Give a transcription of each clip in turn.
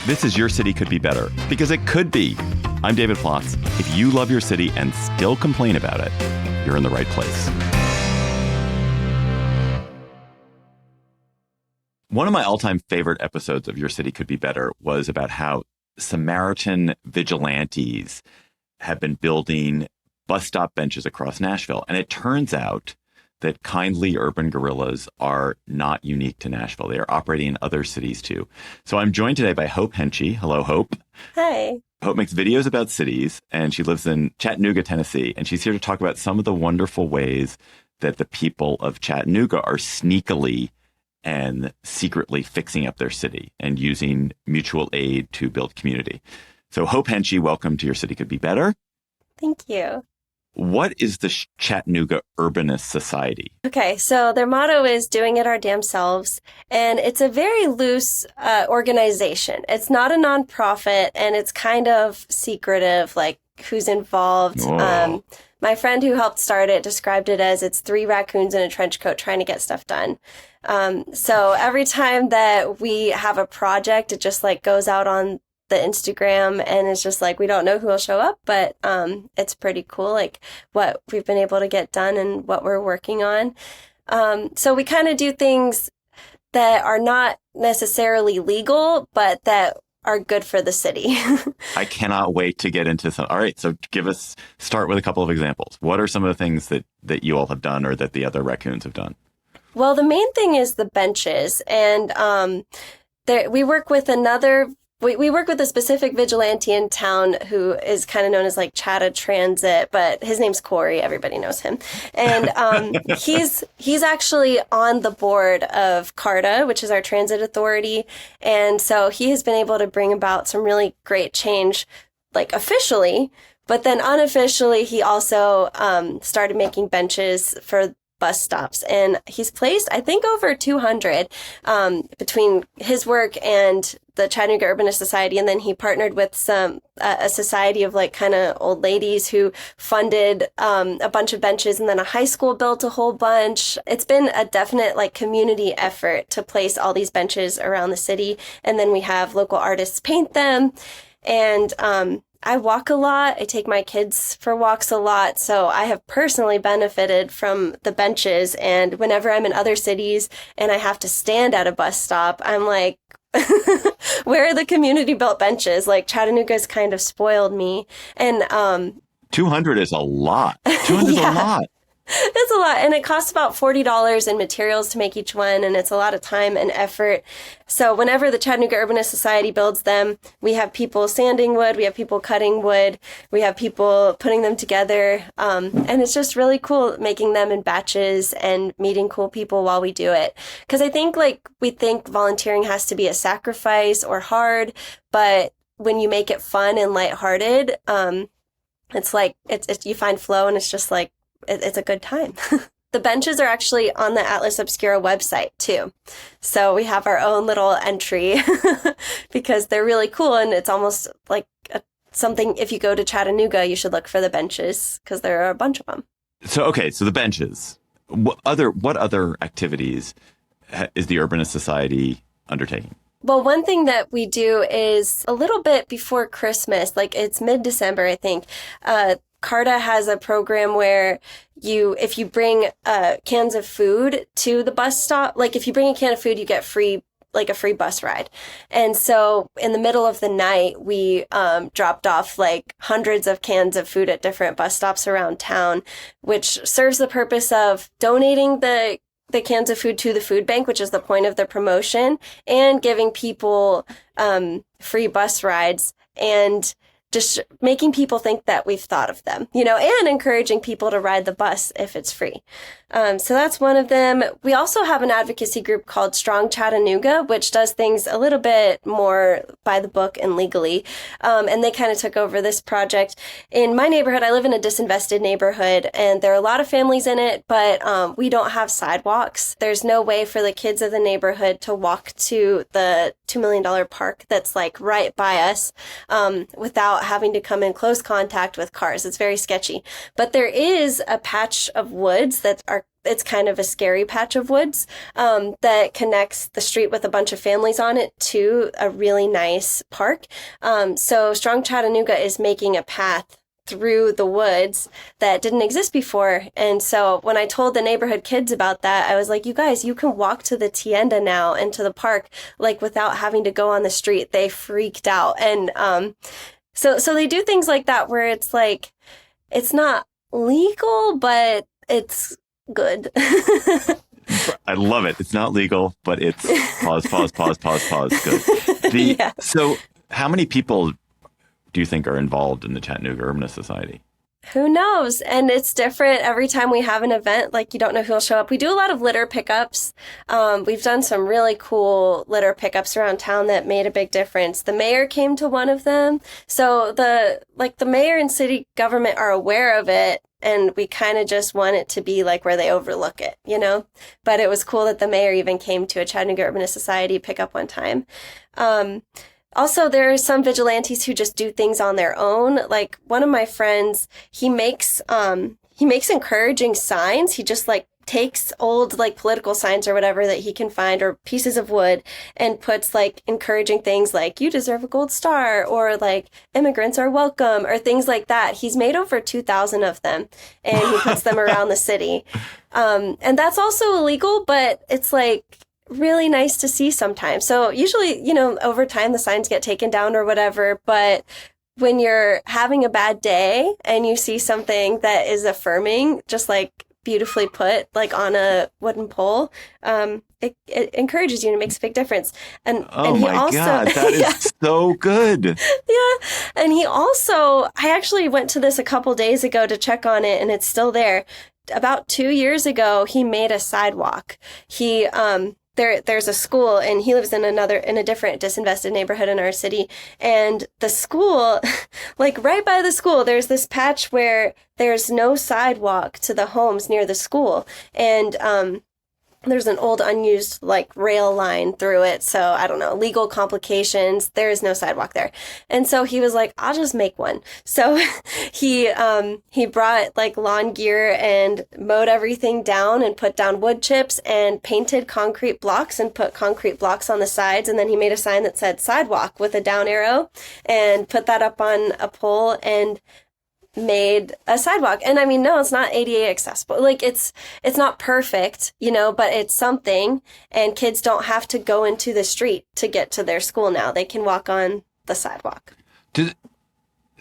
This is Your City Could Be Better, because it could be. I'm David Plotz. If you love your city and still complain about it, you're in the right place. One of my all-time favorite episodes of Your City Could Be Better was about how Samaritan vigilantes have been building bus stop benches across Nashville. And it turns out that kindly urban guerrillas are not unique to Nashville. They are operating in other cities too. So I'm joined today by Hope Henchy. Hello, Hope. Hi. Hope makes videos about cities, and she lives in Chattanooga, Tennessee. And she's here to talk about some of the wonderful ways that the people of Chattanooga are sneakily and secretly fixing up their city and using mutual aid to build community. So Hope Henchy, welcome to Your City Could Be Better. Thank you. What is the Chattanooga Urbanist Society? Okay, so their motto is doing it our damn selves, and it's a very loose organization. It's not a nonprofit, and it's kind of secretive, like who's involved. My friend who helped start it described it as it's 3 raccoons in a trench coat trying to get stuff done. So every time that we have a project, it just like goes out on the Instagram, and it's just like we don't know who will show up, but it's pretty cool, like what we've been able to get done and what we're working on. So we kind of do things that are not necessarily legal, but that are good for the city. I cannot wait to get into some. All right, so start with a couple of examples. What are some of the things that you all have done or that the other raccoons have done? Well, the main thing is the benches, and we work with We work with a specific vigilante in town who is kind of known as like Chatta Transit, but his name's Corey. Everybody knows him. And he's actually on the board of CARTA, which is our transit authority. And so he has been able to bring about some really great change, like officially, but then unofficially, he also started making benches for bus stops, and he's placed, I think, over 200 between his work and the Chattanooga Urbanist Society. And then he partnered with a society of like kind of old ladies who funded a bunch of benches, and then a high school built a whole bunch. It's been a definite like community effort to place all these benches around the city, and then we have local artists paint them. And I walk a lot. I take my kids for walks a lot. So I have personally benefited from the benches. And whenever I'm in other cities and I have to stand at a bus stop, I'm like, where are the community built benches? Like Chattanooga's kind of spoiled me. And 200 is a lot. 200 is a lot. It's a lot, and it costs about $40 in materials to make each one, and it's a lot of time and effort. So whenever the Chattanooga Urbanist Society builds them, we have people sanding wood, we have people cutting wood, we have people putting them together, and it's just really cool making them in batches and meeting cool people while we do it. Because I think we think volunteering has to be a sacrifice or hard, but when you make it fun and lighthearted, it's like you find flow, and it's just like, it's a good time. The benches are actually on the Atlas Obscura website too. So we have our own little entry because they're really cool, and it's almost like something, if you go to Chattanooga, you should look for the benches because there are a bunch of them. So the benches. What other activities is the Urbanist Society undertaking? Well, one thing that we do is a little bit before Christmas, like it's mid-December, I think. CARTA has a program where if you bring cans of food to the bus stop, like if you bring a can of food, you get a free bus ride. And so in the middle of the night, we dropped off like hundreds of cans of food at different bus stops around town, which serves the purpose of donating the cans of food to the food bank, which is the point of the promotion, and giving people free bus rides, and just making people think that we've thought of them, and encouraging people to ride the bus if it's free. So that's one of them. We also have an advocacy group called Strong Chattanooga, which does things a little bit more by the book and legally. And they kind of took over this project. In my neighborhood, I live in a disinvested neighborhood, and there are a lot of families in it, but we don't have sidewalks. There's no way for the kids of the neighborhood to walk to the $2 million park that's like right by us without having to come in close contact with cars. It's very sketchy. But there is a patch of woods that are it's kind of a scary patch of woods that connects the street with a bunch of families on it to a really nice park. So Strong Chattanooga is making a path through the woods that didn't exist before. And so when I told the neighborhood kids about that, I was like, you guys, you can walk to the tienda now and to the park, like without having to go on the street. They freaked out. And so they do things like that where it's like, it's not legal, but it's good. I love it. It's not legal, but it's pause. Good. So how many people do you think are involved in the Chattanooga Urbanist Society? Who knows? And it's different every time we have an event. Like, you don't know who'll show up. We do a lot of litter pickups. We've done some really cool litter pickups around town that made a big difference. The mayor came to one of them. So the mayor and city government are aware of it. And we kind of just want it to be like where they overlook it, you know? But it was cool that the mayor even came to a Chattanooga Urbanist Society pickup one time. Also, there are some vigilantes who just do things on their own. Like one of my friends, he makes encouraging signs. He just like takes old like political signs or whatever that he can find or pieces of wood and puts like encouraging things like you deserve a gold star or like immigrants are welcome or things like that. He's made over 2,000 of them and he puts them around the city. And that's also illegal, but it's like really nice to see sometimes. So usually, you know, over time the signs get taken down or whatever, but when you're having a bad day and you see something that is affirming, just like beautifully put, like on a wooden pole, it encourages you and it makes a big difference. And he also, God, that is so good. Yeah. And he also, I actually went to this a couple days ago to check on it and it's still there. About 2 years ago, he made a sidewalk. There's a school and he lives in a different disinvested neighborhood in our city. And the school, like right by the school, there's this patch where there's no sidewalk to the homes near the school. And, there's an old unused like rail line through it. So I don't know, legal complications. There is no sidewalk there. And so he was like, I'll just make one. So he brought like lawn gear and mowed everything down and put down wood chips and painted concrete blocks and put concrete blocks on the sides. And then he made a sign that said sidewalk with a down arrow and put that up on a pole and made a sidewalk. And I mean, no, it's not ADA accessible. Like it's not perfect, you know, but it's something. And kids don't have to go into the street to get to their school now. They can walk on the sidewalk.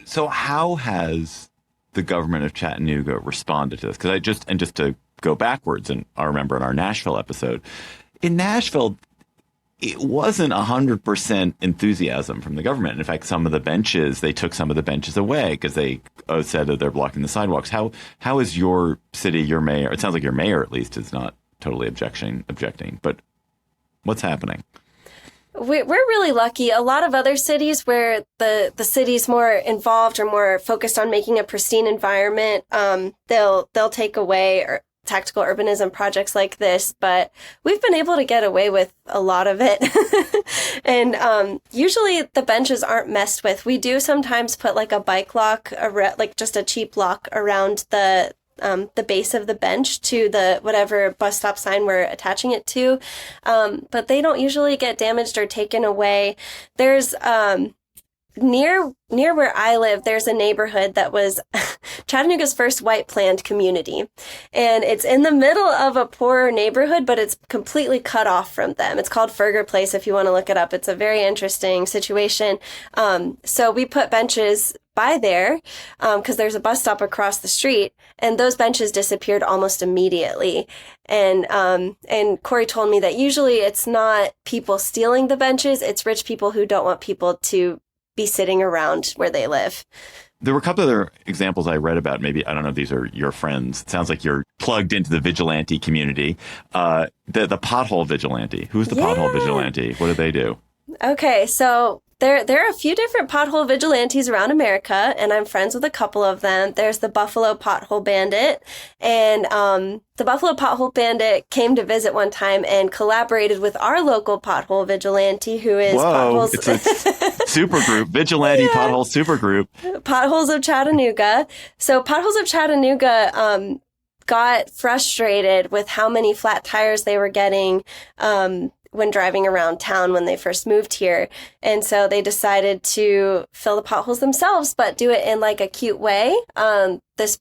So how has the government of Chattanooga responded to this? Because just to go backwards, and I remember in our Nashville episode, in Nashville, it wasn't 100% enthusiasm from the government. In fact, they took some of the benches away because they said that they're blocking the sidewalks. How is your city, your mayor? It sounds like your mayor, at least, is not totally objecting. But what's happening? We're really lucky. A lot of other cities where the city's more involved or more focused on making a pristine environment, they'll take away tactical urbanism projects like this, but we've been able to get away with a lot of it. And usually the benches aren't messed with. We do sometimes put like a bike lock, like just a cheap lock around the base of the bench to the whatever bus stop sign we're attaching it to. But they don't usually get damaged or taken away. There's near where I live, there's a neighborhood that was Chattanooga's first white planned community. And it's in the middle of a poorer neighborhood, but it's completely cut off from them. It's called Ferger Place, if you want to look it up. It's a very interesting situation. So we put benches by there because there's a bus stop across the street, and those benches disappeared almost immediately. And Corey told me that usually it's not people stealing the benches, it's rich people who don't want people to be sitting around where they live. There were a couple other examples I read about. Maybe, I don't know if these are your friends. It sounds like you're plugged into the vigilante community. The pothole vigilante. Who's the pothole vigilante? What do they do? Okay, so there are a few different pothole vigilantes around America, and I'm friends with a couple of them. There's the Buffalo Pothole Bandit, and the Buffalo Pothole Bandit came to visit one time and collaborated with our local pothole vigilante, who is Potholes. It's a super group, vigilante pothole super group. Potholes of Chattanooga. So Potholes of Chattanooga, got frustrated with how many flat tires they were getting when driving around town when they first moved here. And so they decided to fill the potholes themselves, but do it in like a cute way. This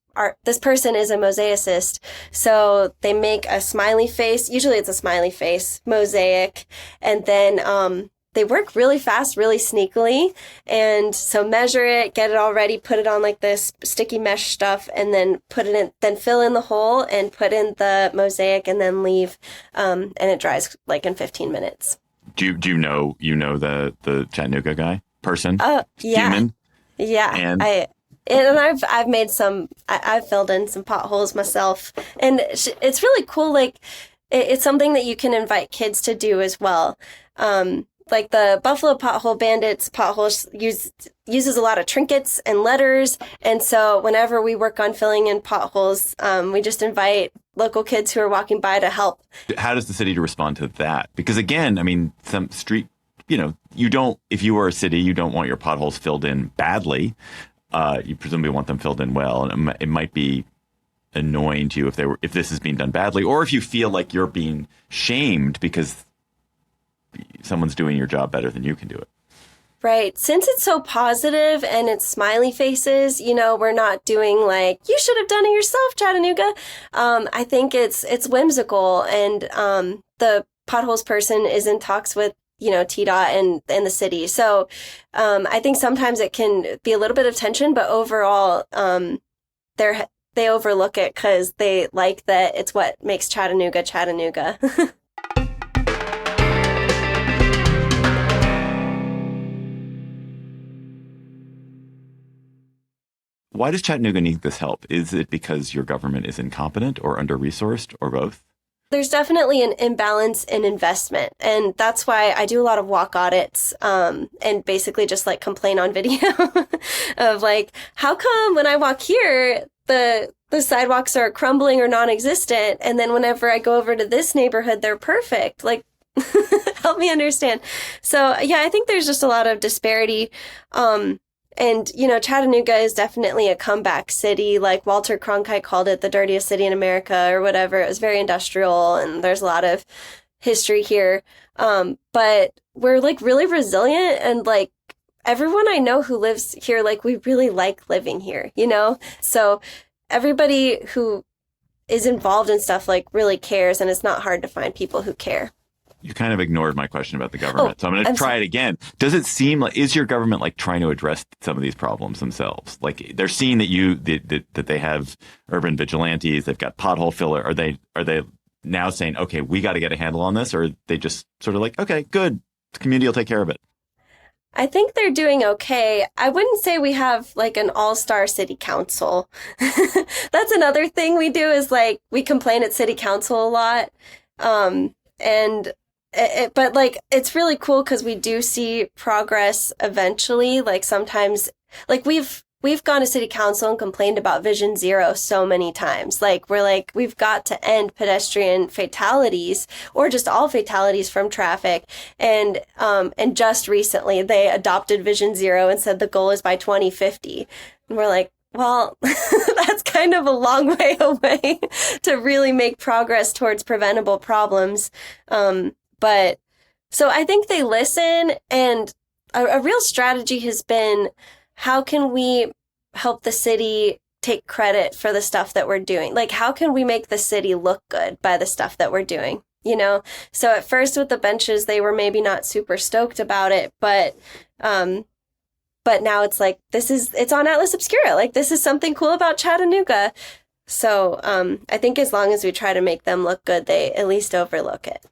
person is a mosaicist. So they make a smiley face. Usually it's a smiley face mosaic. And then, they work really fast, really sneakily. And so measure it, get it all ready, put it on like this sticky mesh stuff, and then put it in, then fill in the hole and put in the mosaic and then leave. And it dries like in 15 minutes. Do you know the Chattanooga guy person? Oh, yeah. Human? Yeah. And I've made I've filled in some potholes myself. And it's really cool. Like it's something that you can invite kids to do as well. Like the Buffalo Pothole Bandits potholes uses a lot of trinkets and letters. And so whenever we work on filling in potholes, we just invite local kids who are walking by to help. how does the city respond to that? Because again, I mean, some street, if you were a city, you don't want your potholes filled in badly. You presumably want them filled in well. And it might be annoying to you if this is being done badly, or if you feel like you're being shamed because someone's doing your job better than you can do it. Right. Since it's so positive and it's smiley faces, we're not doing like, you should have done it yourself, Chattanooga. I think it's whimsical, and the potholes person is in talks with TDOT and the city. So I think sometimes it can be a little bit of tension, but overall they overlook it because they like that it's what makes Chattanooga Chattanooga. Why does Chattanooga need this help? Is it because your government is incompetent or under-resourced or both? There's definitely an imbalance in investment. And that's why I do a lot of walk audits and basically just like complain on video of like, how come when I walk here, the sidewalks are crumbling or non-existent, and then whenever I go over to this neighborhood, they're perfect? Like, help me understand. So yeah, I think there's just a lot of disparity. And, Chattanooga is definitely a comeback city. Like Walter Cronkite called it the dirtiest city in America or whatever. It was very industrial, and there's a lot of history here. But we're like really resilient, and like everyone I know who lives here, like we really like living here, So everybody who is involved in stuff like really cares, and it's not hard to find people who care. You kind of ignored my question about the government, so I'm going to try it again. Does it seem like, is your government like trying to address some of these problems themselves? Like they're seeing that they have urban vigilantes, they've got pothole filler. Are they now saying, okay, we got to get a handle on this? Or are they just sort of like, okay, good, the community will take care of it? I think they're doing okay. I wouldn't say we have like an all-star city council. That's another thing we do is like we complain at city council a lot. But like, it's really cool because we do see progress eventually. Like sometimes, like we've gone to city council and complained about Vision Zero so many times. Like we're like, we've got to end pedestrian fatalities or just all fatalities from traffic. And just recently they adopted Vision Zero and said the goal is by 2050. And we're like, well, that's kind of a long way away to really make progress towards preventable problems. But so I think they listen, and a real strategy has been, how can we help the city take credit for the stuff that we're doing? Like, how can we make the city look good by the stuff that we're doing? So at first with the benches, they were maybe not super stoked about it, but now it's like, it's on Atlas Obscura. Like, this is something cool about Chattanooga. So I think as long as we try to make them look good, they at least overlook it.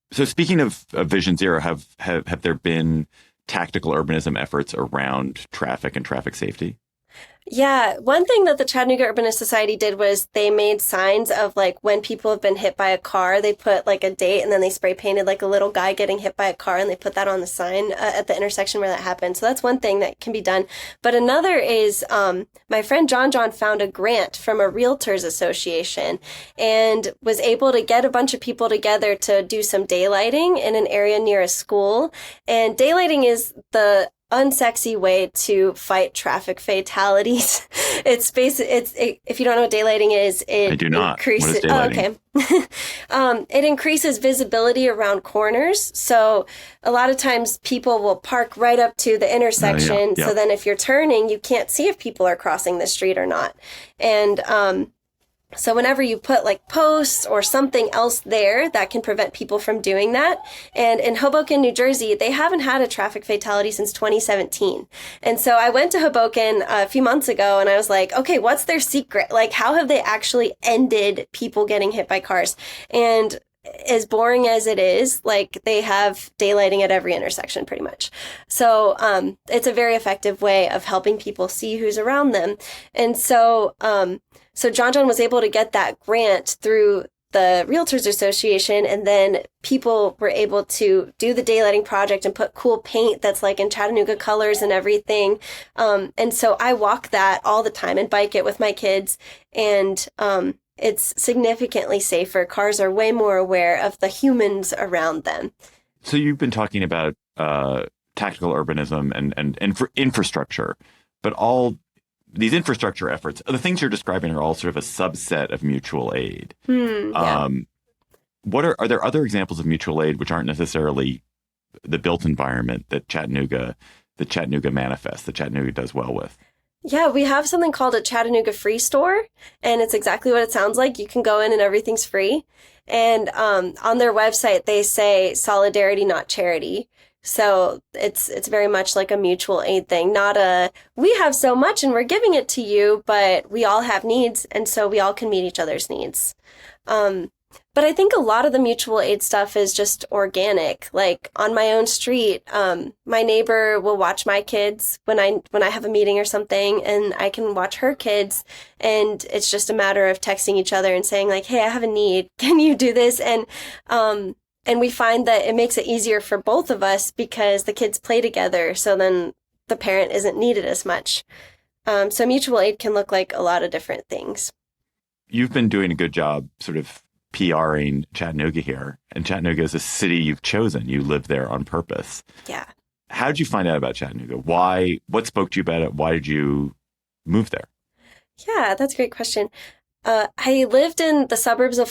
So speaking of Vision Zero, have there been tactical urbanism efforts around traffic and traffic safety? Yeah, one thing that the Chattanooga Urbanist Society did was they made signs of like when people have been hit by a car, they put like a date and then they spray painted like a little guy getting hit by a car and they put that on the sign at the intersection where that happened. So that's one thing that can be done. But another is my friend John found a grant from a realtors association and was able to get a bunch of people together to do some daylighting in an area near a school. And daylighting is the unsexy way to fight traffic fatalities. If you don't know what daylighting is, it I do not. increases. What is daylighting? It increases visibility around corners. So a lot of times people will park right up to the intersection. Yeah. So then if you're turning, you can't see if people are crossing the street or not. And so whenever you put like posts or something else there, that can prevent people from doing that. And in Hoboken, New Jersey, they haven't had a traffic fatality since 2017. And so I went to Hoboken a few months ago and I was like, okay, what's their secret? Like, how have they actually ended people getting hit by cars? And as boring as it is, like, they have daylighting at every intersection pretty much. So it's a very effective way of helping people see who's around them. And so John was able to get that grant through the Realtors Association, and then people were able to do the daylighting project and put cool paint that's like in Chattanooga colors and everything. And so I walk that all the time and bike it with my kids, and it's significantly safer. Cars are way more aware of the humans around them. So you've been talking about tactical urbanism and infrastructure, but all these infrastructure efforts, the things you're describing are all sort of a subset of mutual aid. Yeah. Are there other examples of mutual aid which aren't necessarily the built environment that Chattanooga manifests, that Chattanooga does well with? Yeah, we have something called a Chattanooga Free Store, and it's exactly what it sounds like. You can go in and everything's free. And on their website, they say solidarity, not charity. So it's very much like a mutual aid thing, not a, we have so much and we're giving it to you, but we all have needs, and so we all can meet each other's needs. But I think a lot of the mutual aid stuff is just organic. Like on my own street, my neighbor will watch my kids when I have a meeting or something, and I can watch her kids. And it's just a matter of texting each other and saying like, hey, I have a need. Can you do this? And we find that it makes it easier for both of us because the kids play together. So then the parent isn't needed as much. So mutual aid can look like a lot of different things. You've been doing a good job sort of PRing Chattanooga here, and Chattanooga is a city you've chosen. You live there on purpose. Yeah. How did you find out about Chattanooga? What spoke to you about it? Why did you move there? Yeah, that's a great question. I lived in the suburbs of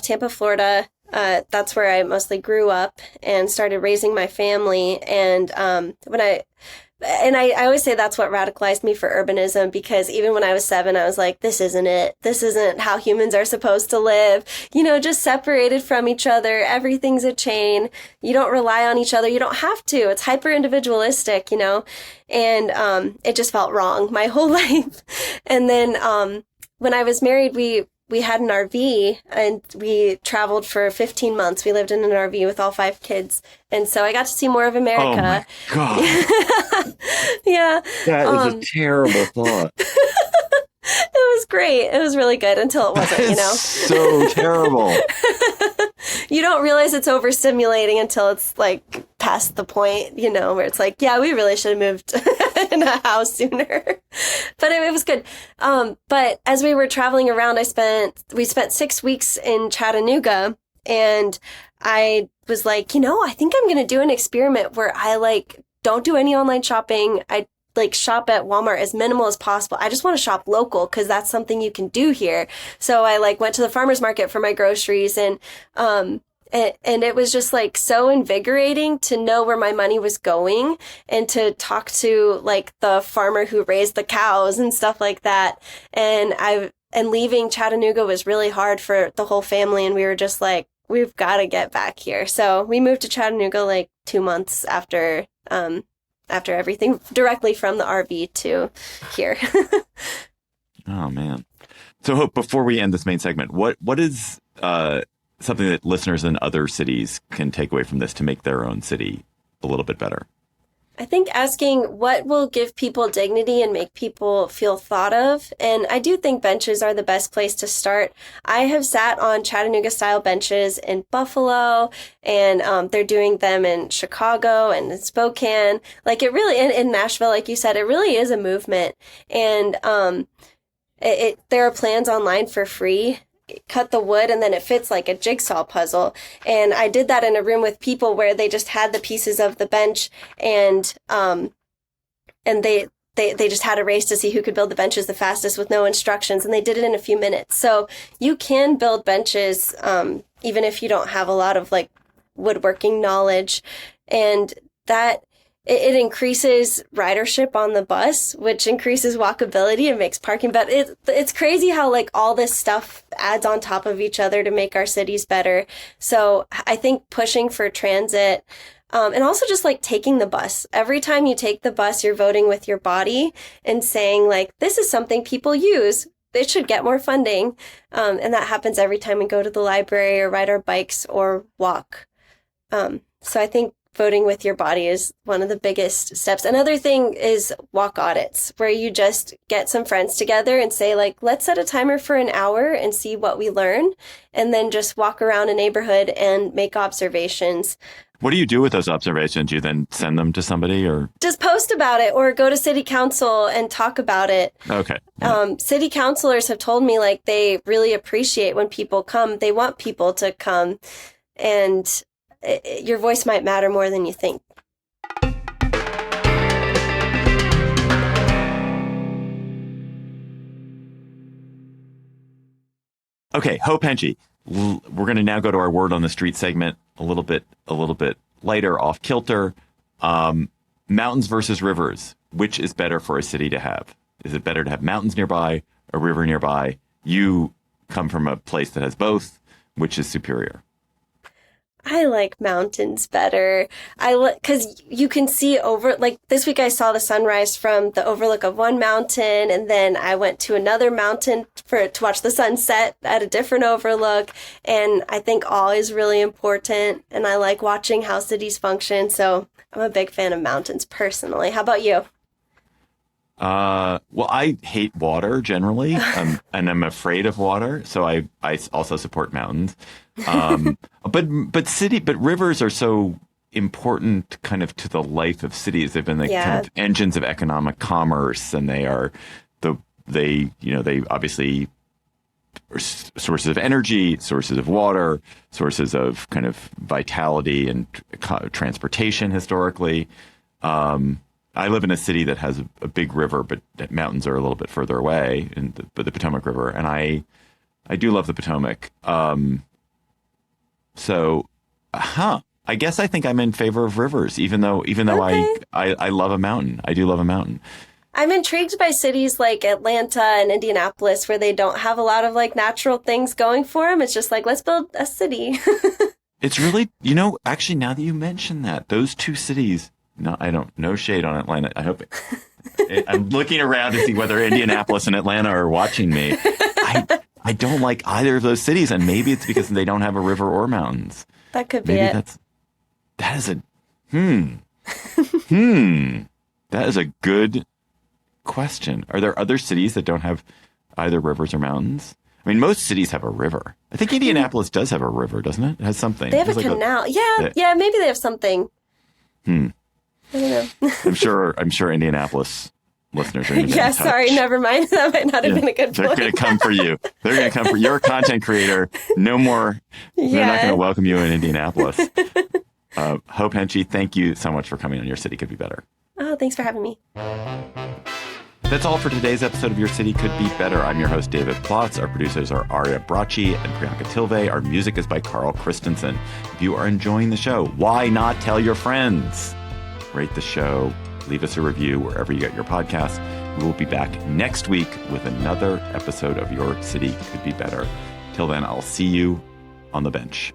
Tampa, Florida. That's where I mostly grew up and started raising my family. And I always say that's what radicalized me for urbanism, because even when I was 7, I was like, this isn't it. This isn't how humans are supposed to live. Just separated from each other. Everything's a chain. You don't rely on each other. You don't have to. It's hyper individualistic, and it just felt wrong my whole life. And then when I was married, we had an RV and we traveled for 15 months. We lived in an RV with all 5 kids. And so I got to see more of America. Oh my God. Yeah. That is a terrible thought. It was great. It was really good until it wasn't, So terrible. You don't realize it's overstimulating until it's like past the point, where it's like, yeah, we really should have moved in a house sooner. But it was good. But as we were traveling around, we spent 6 weeks in Chattanooga, and I was like, I think I'm going to do an experiment where I don't do any online shopping. I shop at Walmart as minimal as possible. I just want to shop local because that's something you can do here. So I went to the farmer's market for my groceries, and it was just so invigorating to know where my money was going and to talk to the farmer who raised the cows and stuff like that. And leaving Chattanooga was really hard for the whole family, and we were just like, we've got to get back here. So we moved to Chattanooga 2 months after everything, directly from the RV to here. Oh, man. So, Hope, before we end this main segment, what is something that listeners in other cities can take away from this to make their own city a little bit better? I think asking what will give people dignity and make people feel thought of. And I do think benches are the best place to start. I have sat on Chattanooga-style benches in Buffalo, and they're doing them in Chicago and in Spokane. It really, in Nashville, like you said, it really is a movement. And there are plans online for free. Cut the wood and then it fits like a jigsaw puzzle. And I did that in a room with people where they just had the pieces of the bench, and and they just had a race to see who could build the benches the fastest with no instructions, and they did it in a few minutes. So you can build benches even if you don't have a lot of like woodworking knowledge, and that it increases ridership on the bus, which increases walkability and makes parking better. It's crazy how like all this stuff adds on top of each other to make our cities better. So I think pushing for transit, and also just like taking the bus. Every time you take the bus, you're voting with your body and saying like, this is something people use. It should get more funding. And that happens every time we go to the library or ride our bikes or walk. So I think voting with your body is one of the biggest steps. Another thing is walk audits, where you just get some friends together and say like, let's set a timer for an hour and see what we learn. And then just walk around a neighborhood and make observations. What do you do with those observations? You then send them to somebody or? Just post about it or go to city council and talk about it. Okay. City councilors have told me like they really appreciate when people come. They want people to come, and your voice might matter more than you think. Okay, Hope Henchy. We're going to now go to our word on the street segment, a little bit lighter, off kilter. Mountains versus rivers. Which is better for a city to have? Is it better to have mountains nearby, a river nearby? You come from a place that has both. Which is superior? I like mountains better. Because you can see over, like this week I saw the sunrise from the overlook of one mountain, and then I went to another mountain to watch the sunset at a different overlook. And I think awe is really important, and I like watching how cities function. So I'm a big fan of mountains personally. How about you? Well, I hate water generally, and I'm afraid of water. So I also support mountains. But rivers are so important kind of to the life of cities. They've been kind of engines of economic commerce, and they obviously are sources of energy, sources of water, sources of kind of vitality and transportation historically. I live in a city that has a big river, but mountains are a little bit further away, but the Potomac River, and I do love the Potomac. I guess I think I'm in favor of rivers, even though okay. I love a mountain. I do love a mountain. I'm intrigued by cities like Atlanta and Indianapolis, where they don't have a lot of like natural things going for them. It's just like, let's build a city. It's really, actually, now that you mention that, those two cities. No, no shade on Atlanta. I hope I'm looking around to see whether Indianapolis and Atlanta are watching me. I don't like either of those cities, and maybe it's because they don't have a river or mountains. That could be it. That is a That is a good question. Are there other cities that don't have either rivers or mountains? I mean, most cities have a river. I think Indianapolis does have a river, doesn't it? It has something. They have a canal. Yeah, maybe they have something. I don't know. I'm sure Indianapolis listeners are going to Yeah, sorry, never mind. That might not have been a good point. They're going to come for you. They're going to come for you. You're a content creator. No more. Yeah. They're not going to welcome you in Indianapolis. Hope Henchy, thank you so much for coming on Your City Could Be Better. Oh, thanks for having me. That's all for today's episode of Your City Could Be Better. I'm your host, David Plotz. Our producers are Aria Bracci and Priyanka Tilve. Our music is by Carl Christensen. If you are enjoying the show, why not tell your friends? Rate the show. Leave us a review wherever you get your podcasts. We will be back next week with another episode of Your City Could Be Better. Till then, I'll see you on the bench.